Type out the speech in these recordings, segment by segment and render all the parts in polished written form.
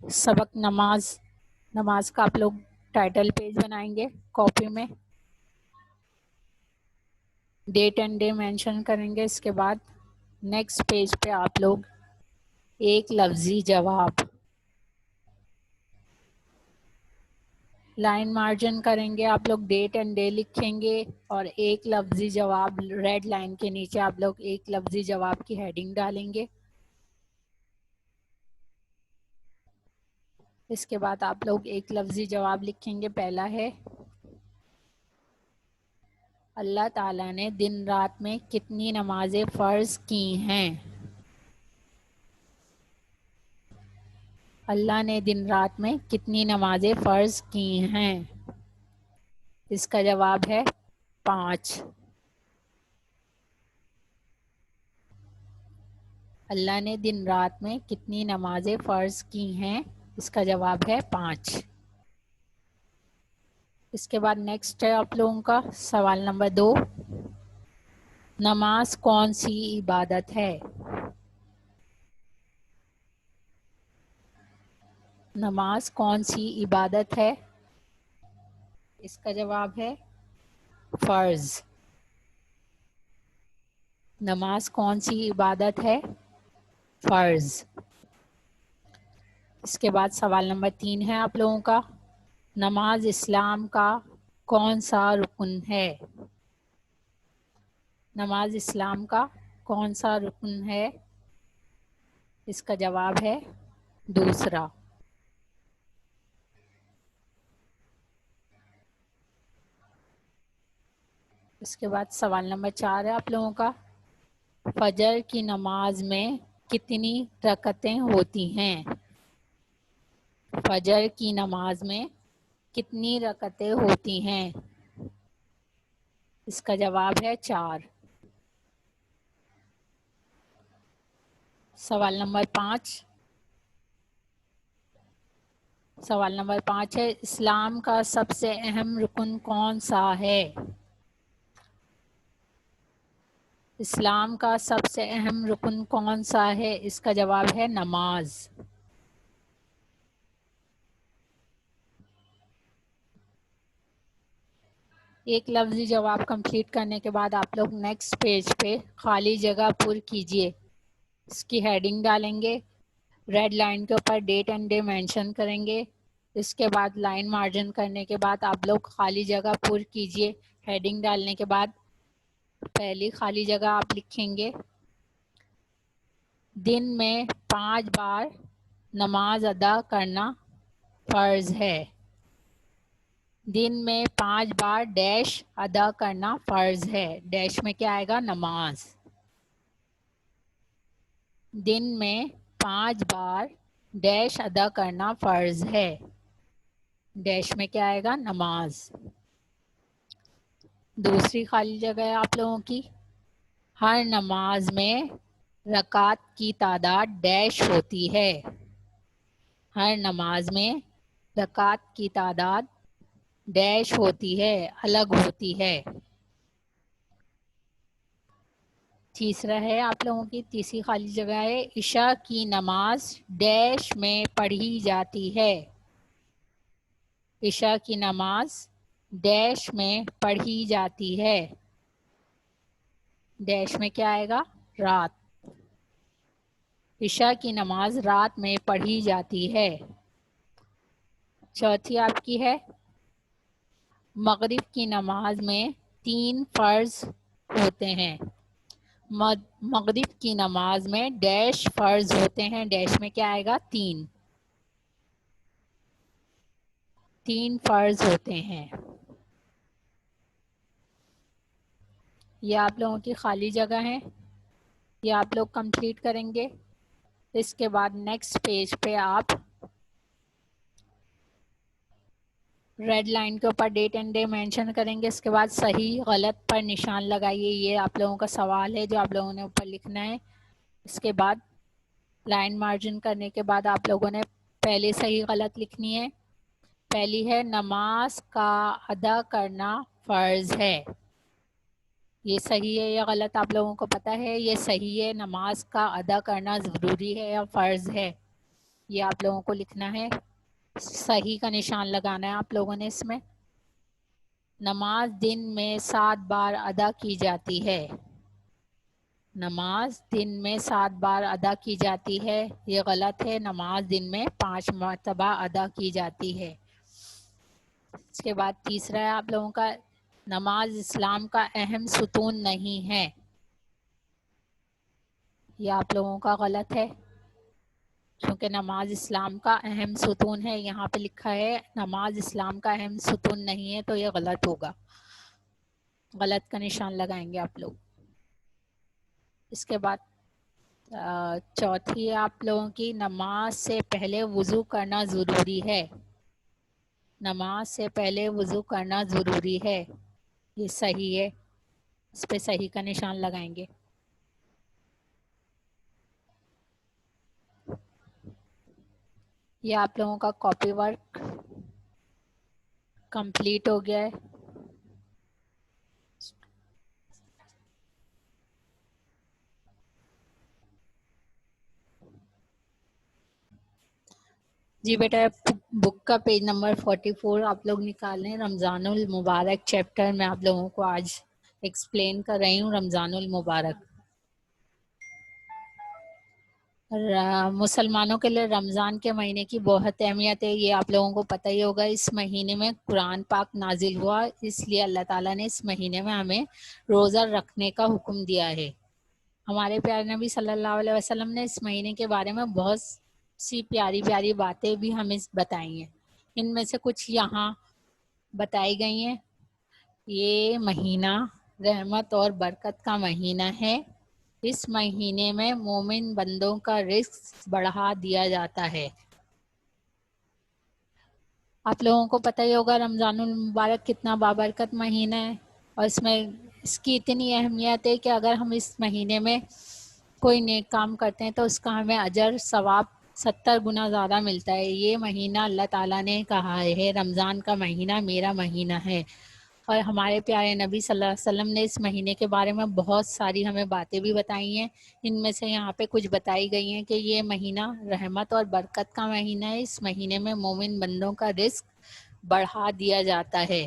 سبق نماز کا آپ لوگ ٹائٹل پیج بنائیں گے کاپی میں، ڈیٹ اینڈ ڈے مینشن کریں گے. اس کے بعد نیکسٹ پیج پہ آپ لوگ ایک لفظی جواب لائن مارجن کریں گے. آپ لوگ ڈیٹ اینڈ ڈے لکھیں گے اور ایک لفظی جواب ریڈ لائن کے نیچے آپ لوگ ایک لفظی جواب کی ہیڈنگ ڈالیں گے. اس کے بعد آپ لوگ ایک لفظی جواب لکھیں گے. پہلا ہے اللہ تعالیٰ نے دن رات میں کتنی نمازیں فرض کی ہیں؟ اللہ نے دن رات میں کتنی نمازیں فرض کی ہیں؟ اس کا جواب ہے 5. اللہ نے دن رات میں کتنی نمازیں فرض کی ہیں؟ اس کا جواب ہے 5. اس کے بعد نیکسٹ ہے آپ لوگوں کا سوال نمبر 2. نماز کون سی عبادت ہے؟ نماز کون سی عبادت ہے؟ اس کا جواب ہے فرض. نماز کون سی عبادت ہے؟ فرض. اس کے بعد سوال نمبر 3 ہے آپ لوگوں کا. نماز اسلام کا کون سا رکن ہے؟ نماز اسلام کا کون سا رکن ہے؟ اس کا جواب ہے دوسرا. اس کے بعد سوال نمبر 4 ہے آپ لوگوں کا. فجر کی نماز میں کتنی رکعتیں ہوتی ہیں؟ فجر کی نماز میں کتنی رکعتیں ہوتی ہیں؟ اس کا جواب ہے 4. سوال نمبر 5. سوال نمبر 5 ہے اسلام کا سب سے اہم رکن کون سا ہے؟ اسلام کا سب سے اہم رکن کون سا ہے؟ اس کا جواب ہے نماز. ایک لفظی جواب کمپلیٹ کرنے کے بعد آپ لوگ نیکسٹ پیج پہ خالی جگہ پر کیجئے. اس کی ہیڈنگ ڈالیں گے. ریڈ لائن کے اوپر ڈیٹ اینڈ ڈے مینشن کریں گے. اس کے بعد لائن مارجن کرنے کے بعد آپ لوگ خالی جگہ پر کیجئے. ہیڈنگ ڈالنے کے بعد پہلی خالی جگہ آپ لکھیں گے دن میں 5 بار نماز ادا کرنا فرض ہے. دن میں 5 بار ڈیش ادا کرنا فرض ہے. ڈیش میں کیا آئے گا؟ نماز. دن میں 5 بار ڈیش ادا کرنا فرض ہے. ڈیش میں کیا آئے گا؟ نماز. دوسری خالی جگہ ہے آپ لوگوں کی. ہر نماز میں رکعات کی تعداد ڈیش ہوتی ہے. ہر نماز میں رکعات کی تعداد ڈیش ہوتی ہے، الگ ہوتی ہے. تیسرا ہے آپ لوگوں کی تیسری خالی جگہ ہے عشاء کی نماز ڈیش میں پڑھی جاتی ہے. عشاء کی نماز ڈیش میں پڑھی جاتی ہے. ڈیش میں کیا آئے گا؟ رات. عشاء کی نماز رات میں پڑھی جاتی ہے. چوتھی آپ کی ہے مغرب کی نماز میں 3 فرض ہوتے ہیں. مغرب کی نماز میں ڈیش فرض ہوتے ہیں. ڈیش میں کیا آئے گا؟ 3. 3 فرض ہوتے ہیں. یہ آپ لوگوں کی خالی جگہ ہیں، یہ آپ لوگ کمپلیٹ کریں گے. اس کے بعد نیکسٹ پیج پہ آپ ریڈ لائن کے اوپر ڈیٹ اینڈ ڈے مینشن کریں گے. اس کے بعد صحیح غلط پر نشان لگائیے. یہ آپ لوگوں کا سوال ہے جو آپ لوگوں نے اوپر لکھنا ہے. اس کے بعد لائن مارجن کرنے کے بعد آپ لوگوں نے پہلے صحیح غلط لکھنی ہے. پہلی ہے نماز کا ادا کرنا فرض ہے. یہ صحیح ہے یا غلط آپ لوگوں کو پتہ ہے؟ یہ صحیح ہے. نماز کا ادا کرنا ضروری ہے یا فرض ہے؟ یہ آپ لوگوں کو لکھنا ہے, صحیح کا نشان لگانا ہے آپ لوگوں نے اس میں. نماز دن میں 7 بار ادا کی جاتی ہے. نماز دن میں 7 بار ادا کی جاتی ہے, یہ غلط ہے. نماز دن میں 5 مرتبہ ادا کی جاتی ہے. اس کے بعد تیسرا ہے آپ لوگوں کا, نماز اسلام کا اہم ستون نہیں ہے. یہ آپ لوگوں کا غلط ہے, کیونکہ نماز اسلام کا اہم ستون ہے. یہاں پہ لکھا ہے نماز اسلام کا اہم ستون نہیں ہے, تو یہ غلط ہوگا. غلط کا نشان لگائیں گے آپ لوگ. اس کے بعد چوتھی آپ لوگوں کی, نماز سے پہلے وضو کرنا ضروری ہے. نماز سے پہلے وضو کرنا ضروری ہے, یہ صحیح ہے. اس پہ صحیح کا نشان لگائیں گے. یہ آپ لوگوں کا کاپی ورک کمپلیٹ ہو گیا ہے. جی بیٹا, بک کا پیج نمبر 44 آپ لوگ نکالیں. رمضان المبارک چیپٹر میں آپ لوگوں کو آج ایکسپلین کر رہی ہوں. رمضان المبارک مسلمانوں کے لیے رمضان کے مہینے کی بہت اہمیت ہے, یہ آپ لوگوں کو پتہ ہی ہوگا. اس مہینے میں قرآن پاک نازل ہوا, اس لیے اللہ تعالیٰ نے اس مہینے میں ہمیں روزہ رکھنے کا حکم دیا ہے. ہمارے پیارے نبی صلی اللہ علیہ وسلم نے اس مہینے کے بارے میں بہت سی پیاری پیاری باتیں بھی ہمیں بتائی ہیں. ان میں سے کچھ یہاں بتائی گئی ہیں. یہ مہینہ رحمت اور برکت کا مہینہ ہے. اس مہینے میں مومن بندوں کا رزق بڑھا دیا جاتا ہے. آپ لوگوں کو پتہ ہی ہوگا رمضان المبارک کتنا بابرکت مہینہ ہے, اور اس کی اتنی اہمیت ہے کہ اگر ہم اس مہینے میں کوئی نیک کام کرتے ہیں تو اس کا ہمیں اجر ثواب 70 گنا زیادہ ملتا ہے. یہ مہینہ اللہ تعالیٰ نے کہا ہے رمضان کا مہینہ میرا مہینہ ہے, اور ہمارے پیارے نبی صلی اللہ علیہ وسلم نے اس مہینے کے بارے میں بہت ساری ہمیں باتیں بھی بتائی ہیں. ان میں سے یہاں پہ کچھ بتائی گئی ہیں کہ یہ مہینہ رحمت اور برکت کا مہینہ ہے. اس مہینے میں مومن بندوں کا رزق بڑھا دیا جاتا ہے.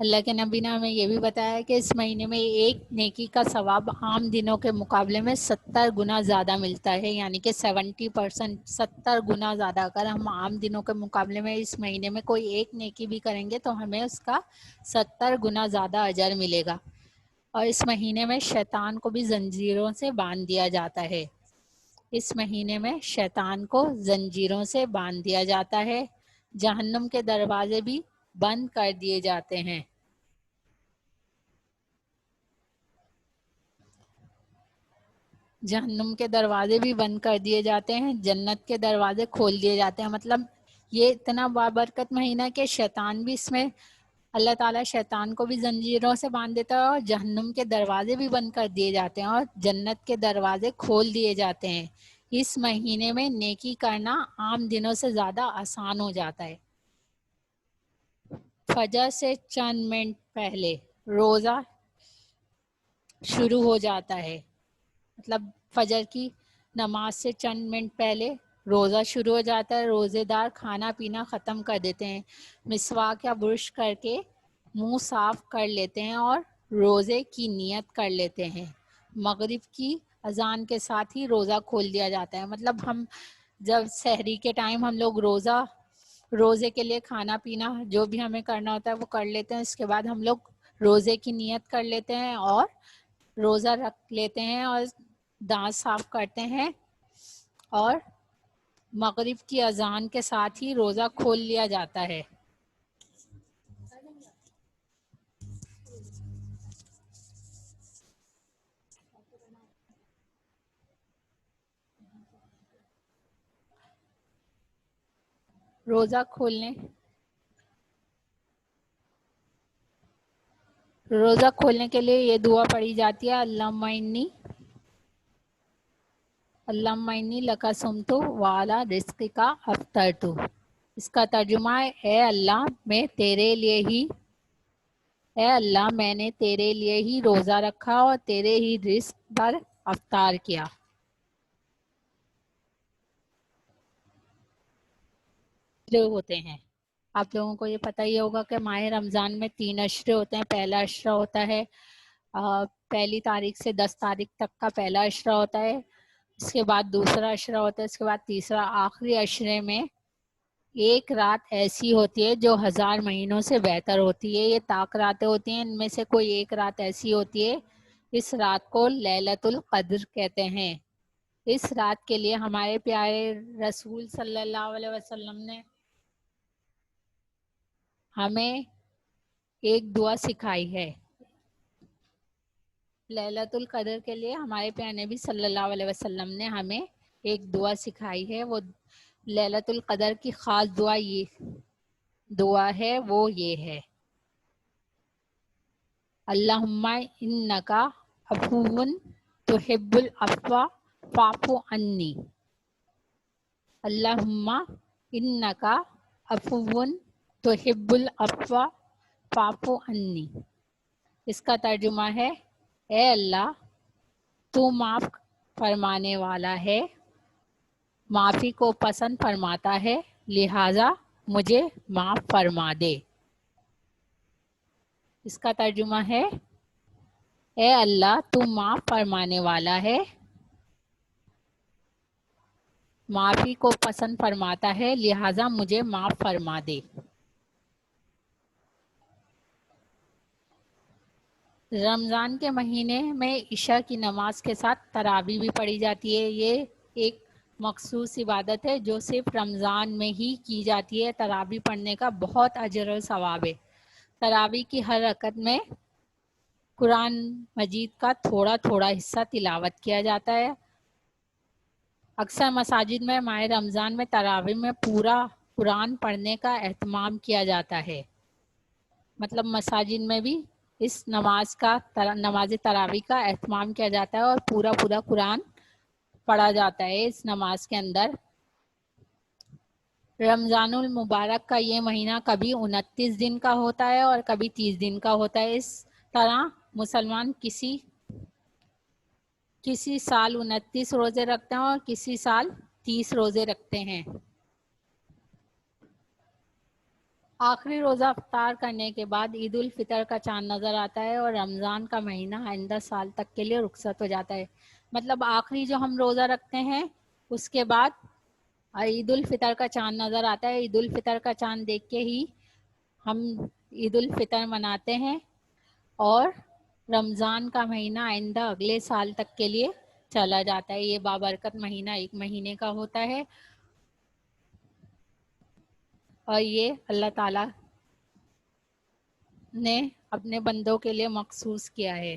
اللہ کے نبی نے ہمیں یہ بھی بتایا کہ اس مہینے میں ایک نیکی کا ثواب عام دنوں کے مقابلے میں 70 گنا زیادہ ملتا ہے, یعنی کہ 70%, 70 گنا زیادہ. اگر ہم عام دنوں کے مقابلے میں اس مہینے میں کوئی ایک نیکی بھی کریں گے تو ہمیں اس کا 70 گنا زیادہ اجر ملے گا. اور اس مہینے میں شیطان کو بھی زنجیروں سے باندھ دیا جاتا ہے. اس مہینے میں شیطان کو زنجیروں سے باندھ دیا جاتا ہے. جہنم کے دروازے بھی بند کر دیے جاتے ہیں. جہنم کے دروازے بھی بند کر دیے جاتے ہیں, جنت کے دروازے کھول دیے جاتے ہیں. مطلب یہ اتنا بابرکت مہینہ کہ شیطان بھی اس میں, اللہ تعالیٰ شیطان کو بھی زنجیروں سے باندھ دیتا ہے, اور جہنم کے دروازے بھی بند کر دیے جاتے ہیں, اور جنت کے دروازے کھول دیے جاتے ہیں. اس مہینے میں نیکی کرنا عام دنوں سے زیادہ آسان ہو جاتا ہے. فجر سے چند منٹ پہلے روزہ شروع ہو جاتا ہے. مطلب فجر کی نماز سے چند منٹ پہلے روزہ شروع ہو جاتا ہے. روزے دار کھانا پینا ختم کر دیتے ہیں, مسواک یا برش کر کے منہ صاف کر لیتے ہیں اور روزے کی نیت کر لیتے ہیں. مغرب کی اذان کے ساتھ ہی روزہ کھول دیا جاتا ہے. مطلب ہم جب سحری کے ٹائم ہم لوگ روزے کے لیے کھانا پینا جو بھی ہمیں کرنا ہوتا ہے وہ کر لیتے ہیں. اس کے بعد ہم لوگ روزے کی نیت کر لیتے ہیں اور روزہ رکھ لیتے ہیں اور دانت صاف کرتے ہیں, اور مغرب کی اذان کے ساتھ ہی روزہ کھول لیا جاتا ہے. روزہ کھولنے کے لیے یہ دعا پڑھی جاتی ہے, اللہم انی لک صمت وعلی رزقک افطرت. اس کا ترجمہ ہے, اے اللہ میں نے تیرے لیے ہی روزہ رکھا اور تیرے ہی رزق پر افطار کیا. اشرے ہوتے ہیں. آپ لوگوں کو یہ پتہ ہی ہوگا کہ ماہ رمضان میں 3 اشرے ہوتے ہیں. پہلا اشرہ ہوتا ہے پہلی تاریخ سے 10 تاریخ تک کا پہلا اشرہ ہوتا ہے. اس کے بعد دوسرا اشرہ ہوتا ہے. اس کے بعد تیسرا. آخری اشرے میں ایک رات ایسی ہوتی ہے جو 1000 مہینوں سے بہتر ہوتی ہے. یہ طاق راتیں ہوتی ہیں، ان میں سے کوئی ایک رات ایسی ہوتی ہے. اس رات کو لیلۃ القدر کہتے ہیں. اس رات کے لیے ہمارے پیارے رسول صلی اللہ علیہ وسلم نے ہمیں ایک دعا سکھائی ہے. لیلۃ القدر کے لیے ہمارے پیارے نبی صلی اللہ علیہ وسلم نے ہمیں ایک دعا سکھائی ہے. وہ لیلۃ القدر کی خاص دعا ہے وہ یہ ہے: اللہم انکا عفو تحب العفو فاعف عنی. اللہم انکا عفو تحب العفو فاعف عنی. اس کا ترجمہ ہے: اے اللہ تو معاف فرمانے والا ہے، معافی کو پسند فرماتا ہے، لہٰذا مجھے معاف فرما دے. اس کا ترجمہ ہے: اے اللہ تو معاف فرمانے والا ہے، معافی کو پسند فرماتا ہے، لہٰذا مجھے معاف فرما دے. رمضان کے مہینے میں عشاء کی نماز کے ساتھ تراویح بھی پڑھی جاتی ہے. یہ ایک مخصوص عبادت ہے جو صرف رمضان میں ہی کی جاتی ہے. تراویح پڑھنے کا بہت اجر و ثواب ہے. تراویح کی ہر رکعت میں قرآن مجید کا تھوڑا تھوڑا حصہ تلاوت کیا جاتا ہے. اکثر مساجد میں ماہ رمضان میں تراویح میں پورا قرآن پڑھنے کا اہتمام کیا جاتا ہے. مطلب مساجد میں بھی اس نماز تراویح کا اہتمام کیا جاتا ہے اور پورا قرآن پڑھا جاتا ہے اس نماز کے اندر. رمضان المبارک کا یہ مہینہ کبھی 29 دن کا ہوتا ہے اور کبھی 30 دن کا ہوتا ہے. اس طرح مسلمان کسی سال 29 روزے رکھتے ہیں اور کسی سال 30 روزے رکھتے ہیں. آخری روزہ افطار کرنے کے بعد عید الفطر کا چاند نظر آتا ہے اور رمضان کا مہینہ آئندہ سال تک کے لیے رخصت ہو جاتا ہے. مطلب آخری جو ہم روزہ رکھتے ہیں اس کے بعد عید الفطر کا چاند نظر آتا ہے. عید الفطر کا چاند دیکھ کے ہی ہم عید الفطر مناتے ہیں اور رمضان کا مہینہ آئندہ اگلے سال تک کے لیے چلا جاتا ہے. یہ بابرکت مہینہ 1 مہینے کا ہوتا ہے اور یہ اللہ تعالیٰ نے اپنے بندوں کے لیے مخصوص کیا ہے.